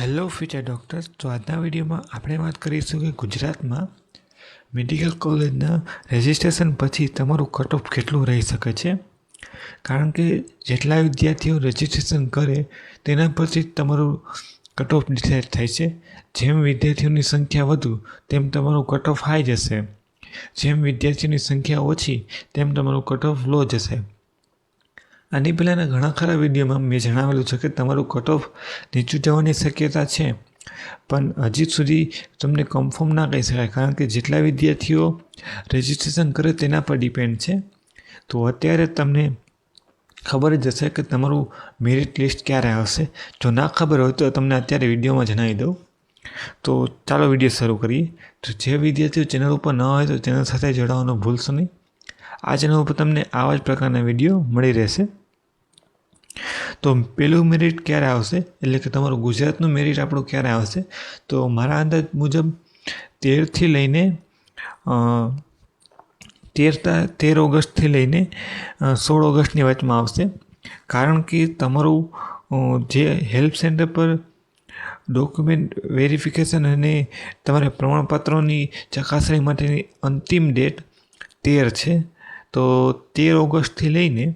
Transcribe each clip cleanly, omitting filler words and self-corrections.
Hello future doctors. તો આજના વિડીયોમાં આપણે વાત કરીશું કે ગુજરાતમાં મેડિકલ કોલેજના રજિસ્ટ્રેશન પછી તમારું કટ ઓફ કેટલું રહી શકે છે. કારણ કે જેટલા વિદ્યાર્થીઓ રજિસ્ટ્રેશન કરે તેના પરથી તમારું કટ ઓફ ડિસાઇડ થાય છે. જેમ વિદ્યાર્થીઓની સંખ્યા વધુ તેમ તમારું કટ ઓફ હાઈ જશે, જેમ વિદ્યાર્થીઓની સંખ્યા ઓછી તેમ તમારું કટ ઓફ લો જશે. આની પહેલાંના ઘણા ખરા વિડીયોમાં મેં જણાવેલું છે કે તમારું કટ ઓફ નીચું જવાની શક્યતા છે, પણ હજી સુધી તમને કન્ફર્મ ના કહી શકાય, કારણ કે જેટલા વિદ્યાર્થીઓ રજિસ્ટ્રેશન કરે તેના પર ડિપેન્ડ છે. તો અત્યારે તમને ખબર જ હશે કે તમારું મેરિટ લિસ્ટ ક્યારે આવશે. જો ના ખબર હોય તો તમને અત્યારે વિડીયોમાં જણાવી દઉં. તો ચાલો વિડીયો શરૂ કરીએ. તો જે વિદ્યાર્થીઓ ચેનલ ઉપર ન હોય તો ચેનલ સાથે જોડાવાનું ભૂલશો નહીં. આ ચેનલ ઉપર તમને આવા જ પ્રકારના વિડીયો મળી રહેશે. તો પેલું મેરિટ ક્યારે આવશે, એટલે કે તમારું ગુજરાતનું મેરિટ આપણું ક્યારે આવશે, તો મારા અંદાજ મુજબ 13થી લઈને 13 ઓગસ્ટથી લઈને 16 ઓગસ્ટની વચમાં આવશે. કારણ કે તમારું જે હેલ્પ સેન્ટર પર ડોક્યુમેન્ટ વેરિફિકેશન અને તમારા પ્રમાણપત્રોની ચકાસણી માટેની અંતિમ ડેટ 13 છે. તો 13 ઓગસ્ટથી લઈને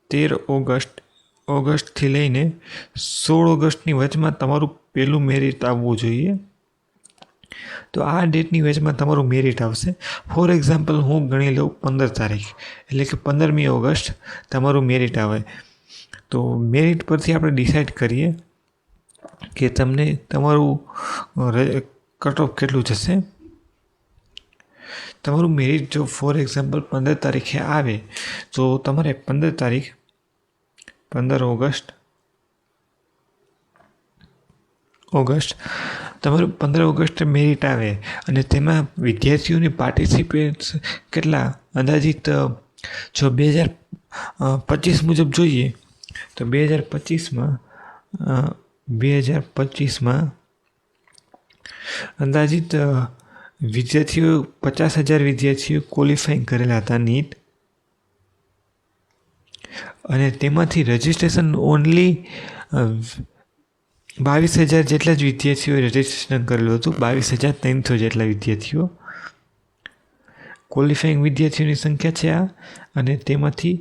13 ઓગસ્ટથી લઈને 16 ઓગસ્ટની વચમાં તમારું પહેલું મેરિટ આવવું જોઈએ. તો આ ડેટની વચમાં તમારું મેરિટ આવશે. ફોર એક્ઝામ્પલ હું ગણી લઉં 15 તારીખ, એટલે કે 15મી ઓગસ્ટ તમારું મેરિટ આવે. તો મેરિટ પરથી આપણે ડિસાઇડ કરીએ કે તમને તમારું કટ ઓફ કેટલું જશે. તમારું મેરિટ જો ફોર એક્ઝામ્પલ 15 તારીખે આવે તો તમારે 15 ઓગસ્ટ તમારું 15 ઓગસ્ટે મેરિટ આવે અને તેમાં વિદ્યાર્થીઓની પાર્ટિસિપેટ કેટલા અંદાજિત જો 2025 મુજબ જોઈએ તો 2025માં અંદાજિત વિદ્યાર્થીઓ 50,000 વિદ્યાર્થીઓ ક્વોલિફાઈંગ કરેલા હતા નીટ, અને તેમાંથી રજિસ્ટ્રેશન ઓનલી 22,000 જેટલા જ વિદ્યાર્થીઓએ રજિસ્ટ્રેશન કરેલું હતું. 22,300 જેટલા વિદ્યાર્થીઓ ક્વોલિફાઈંગ વિદ્યાર્થીઓની સંખ્યા છે આ, અને તેમાંથી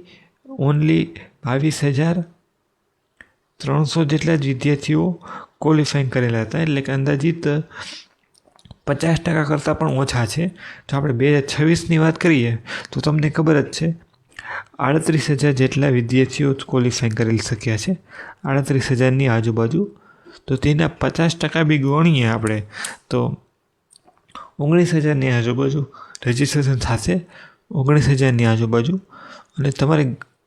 ઓનલી 22,300 જેટલા જ વિદ્યાર્થીઓ ક્વોલિફાઈંગ કરેલા હતા, એટલે કે અંદાજિત 50% કરતાં પણ ઓછા છે. જો આપણે 2026ની વાત કરીએ તો તમને ખબર જ છે 38,000 જેટલા વિદ્યાર્થીઓ ક્વોલિફાઈંગ કરેલ શક્યા છે, 38,000ની આજુબાજુ. તો તેના 50% બી ગણીએ આપણે તો 19,000ની આજુબાજુ રજિસ્ટ્રેશન થશે, 19,000ની આજુબાજુ. અને તમારે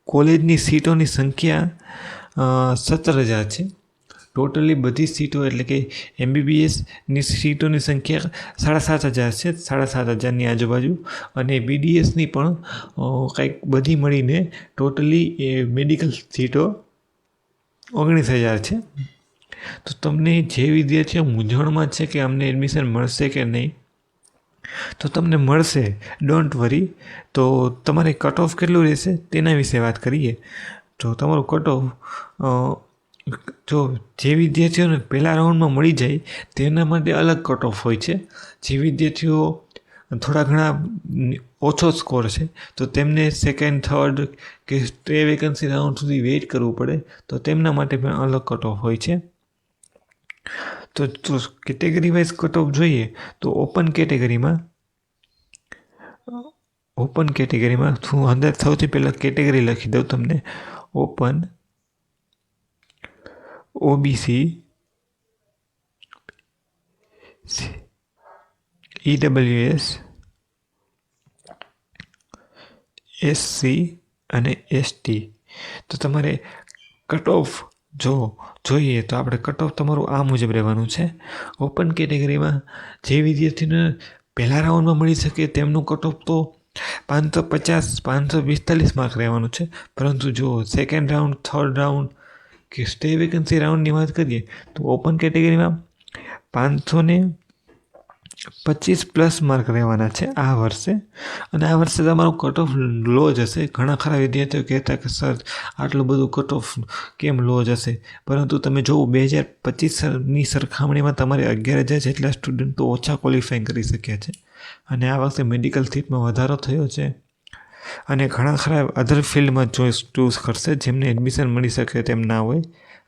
કોલેજની સીટોની સંખ્યા 17,000 છે. ટોટલી બધી સીટો, એટલે કે MBBSની સીટોની સંખ્યા 7,500 છે, 7,500ની આજુબાજુ. અને BDSની પણ કંઈક બધી મળીને ટોટલી મેડિકલ સીટો 19,000 છે. તો તમને જે વિદ્યાર્થીઓ મૂંઝવણમાં છે કે અમને એડમિશન મળશે કે નહીં, તો તમને મળશે, ડોન્ટ વરી. તો તમારે કટ ઓફ કેટલું રહેશે તેના વિશે વાત કરીએ. તો તમારું કટ ઓફ જો જે વિદ્યાર્થીઓને પહેલા રાઉન્ડમાં મળી જાય તેના માટે અલગ કટ ઓફ હોય છે. જે વિદ્યાર્થીઓ થોડા ઘણા ઓછો સ્કોર છે તો તેમને સેકન્ડ, થર્ડ કે સ્ટે વેકન્સી રાઉન્ડ સુધી વેઇટ કરવું પડે, તો તેમના માટે પણ અલગ કટ ઓફ હોય છે. તો કેટેગરી વાઇઝ કટ ઓફ જોઈએ તો ઓપન કેટેગરીમાં હું અંદર સૌથી પહેલાં કેટેગરી લખી દઉં તમને. ઓપન, OBC, EWS, SC અને ST. તો તમારે કટ ઓફ જોઈએ તો આપણે કટ ઓફ તમારું આ મુજબ રહેવાનું છે. ઓપન કેટેગરીમાં જે વિદ્યાર્થીને પહેલા રાઉન્ડમાં મળી શકે તેમનું કટ ઓફ તો 550-545 માર્ક રહેવાનું છે. પરંતુ જો સેકન્ડ રાઉન્ડ, થર્ડ રાઉન્ડ કે સ્ટે વેકન્સી રાઉન્ડની વાત કરીએ તો ઓપન કેટેગરીમાં 500 ને 25+ માર્ક રહેવાના છે આ વર્ષે. અને આ વર્ષે તમારું કટ ઓફ લો જશે. ઘણા ખરા વિદ્યાર્થીઓ કહેતા કે સર આટલું બધું કટ ઓફ કેમ લો જશે, પરંતુ તમે જુઓ 2025ની સરખામણીમાં તમારે 11,000 જેટલા સ્ટુડન્ટ તો ઓછા ક્વોલિફાઈંગ કરી શક્યા છે. અને આ વખતે મેડિકલ સીટમાં વધારો થયો છે. અને ઘણા ખરા અધર ફિલ્ડમાં ચૂઝ કરશે જેમને એડમિશન મળી શકે તેમ ના હોય,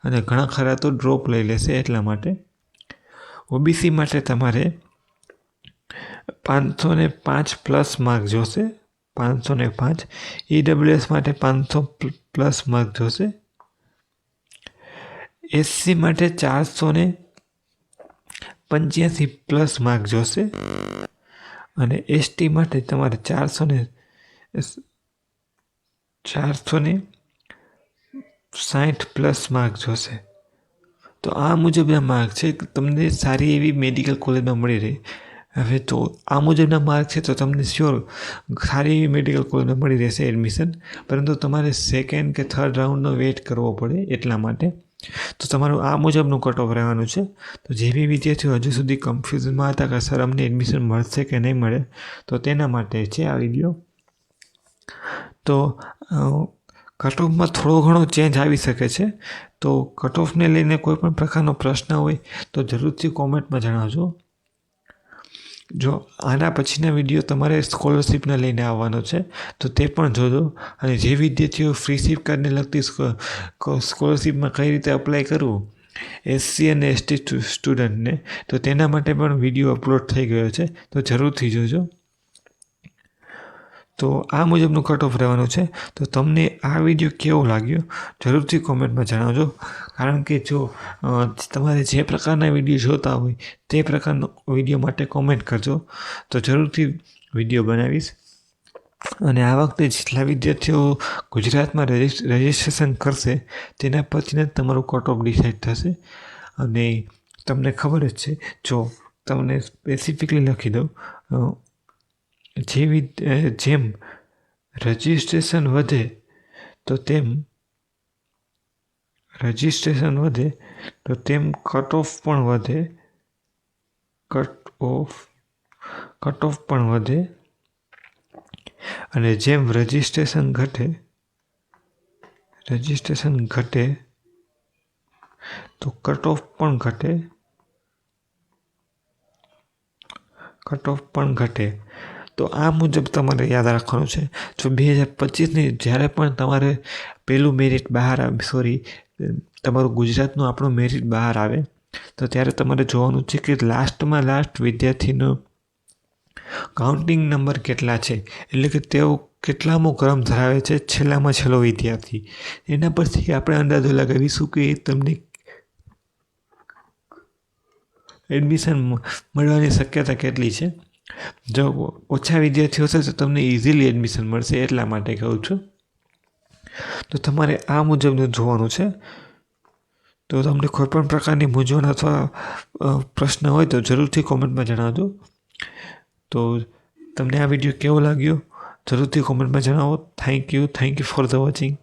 અને ઘણા ખરા તો ડ્રોપ લઈ લેશે. એટલા માટે ઓબીસી માટે તમારે 505+ માર્ક જોશે, 505. ઈડબ્લ્યુએસ માટે 500+ માર્ક જોશે. એસસી માટે 485+ માર્ક જોશે. અને એસટી માટે તમારે 460+ માર્ક જોશે. તો આ મુજબના માર્ક છે કે તમને સારી એવી મેડિકલ કોલેજમાં મળી રહે. હવે તો આ મુજબના માર્ક છે તો તમને શ્યોર સારી એવી મેડિકલ કોલેજમાં મળી રહેશે એડમિશન, પરંતુ તમારે સેકન્ડ કે થર્ડ રાઉન્ડનો વેઇટ કરવો પડે. એટલા માટે તો તમારું આ મુજબનું કટ ઓફ રહેવાનું છે. તો જે બી વિદ્યાર્થીઓ હજુ સુધી કન્ફ્યુઝનમાં હતા કે સર અમને એડમિશન મળશે કે નહીં મળે, તો તેના માટે છે આ વિડીયો. તો કટ ઓફમાં થોડો ઘણો ચેન્જ આવી શકે છે. તો કટ ઓફને લઈને કોઈ પણ પ્રકારનો પ્રશ્ન હોય તો જરૂરથી કોમેન્ટમાં જણાવજો. જો આના પછીના વિડીયો તમારે સ્કોલરશિપને લઈને આવવાનો છે તો તે પણ જોજો. અને જે વિદ્યાર્થીઓ ફ્રી શિપ કાર્ડને લગતી સ્કોલરશિપમાં કઈ રીતે અપ્લાય કરવું એસસી અને એસટી સ્ટુડન્ટને, તો તેના માટે પણ વિડીયો અપલોડ થઈ ગયો છે, તો જરૂરથી જોજો. તો આ મુજબનું કટ ઓફ રહેવાનું છે. તો તમને આ વિડીયો કેવો લાગ્યો જરૂરથી કોમેન્ટમાં જણાવજો. કારણ કે જો તમારે જે પ્રકારના વિડીયો જોતા હોય તે પ્રકારનો વિડીયો માટે કોમેન્ટ કરજો, તો જરૂરથી વિડીયો બનાવીશ. અને આ વખતે જેટલા વિદ્યાર્થીઓ ગુજરાતમાં રજિસ્ટ્રેશન કરશે તેના પછીને જ તમારું કટ ઓફ ડિસાઇડ થશે. અને તમને ખબર જ છે, જો તમને સ્પેસિફિકલી લખી દઉં, જેમ રજિસ્ટ્રેશન વધે તો તેમ કટ ઓફ પણ વધે. કટ ઓફ પણ વધે. અને જેમ રજિસ્ટ્રેશન ઘટે તો કટ ઓફ પણ ઘટે. તો આ મુજબ તમારે યાદ રાખવાનું છે. જો 2025ની જ્યારે પણ તમારે પહેલું મેરિટ બહાર આવે, તમારું ગુજરાતનું આપણું મેરિટ બહાર આવે, તો ત્યારે તમારે જોવાનું છે કે લાસ્ટમાં વિદ્યાર્થીનો કાઉન્ટિંગ નંબર કેટલા છે, એટલે કે તેઓ કેટલામો ક્રમ ધરાવે છે, છેલ્લામાં છેલ્લો વિદ્યાર્થી. એના પરથી આપણે અંદાજો લગાવીશું કે તમને એડમિશન મળવાની શક્યતા કેટલી છે. જો ઓછા વિદ્યાર્થીઓ હશે તો તમને ઇઝીલી એડમિશન મળશે. એટલા માટે કહું છું. તો તમારે આ મુજબનું જોવાનું છે. તો તમને કોઈ પણ પ્રકારની મૂંઝવણ અથવા પ્રશ્ન હોય તો જરૂરથી કોમેન્ટમાં જણાવજો. તો તમને આ વિડીયો કેવો લાગ્યો જરૂરથી કોમેન્ટમાં જણાવો. Thank you for the watching.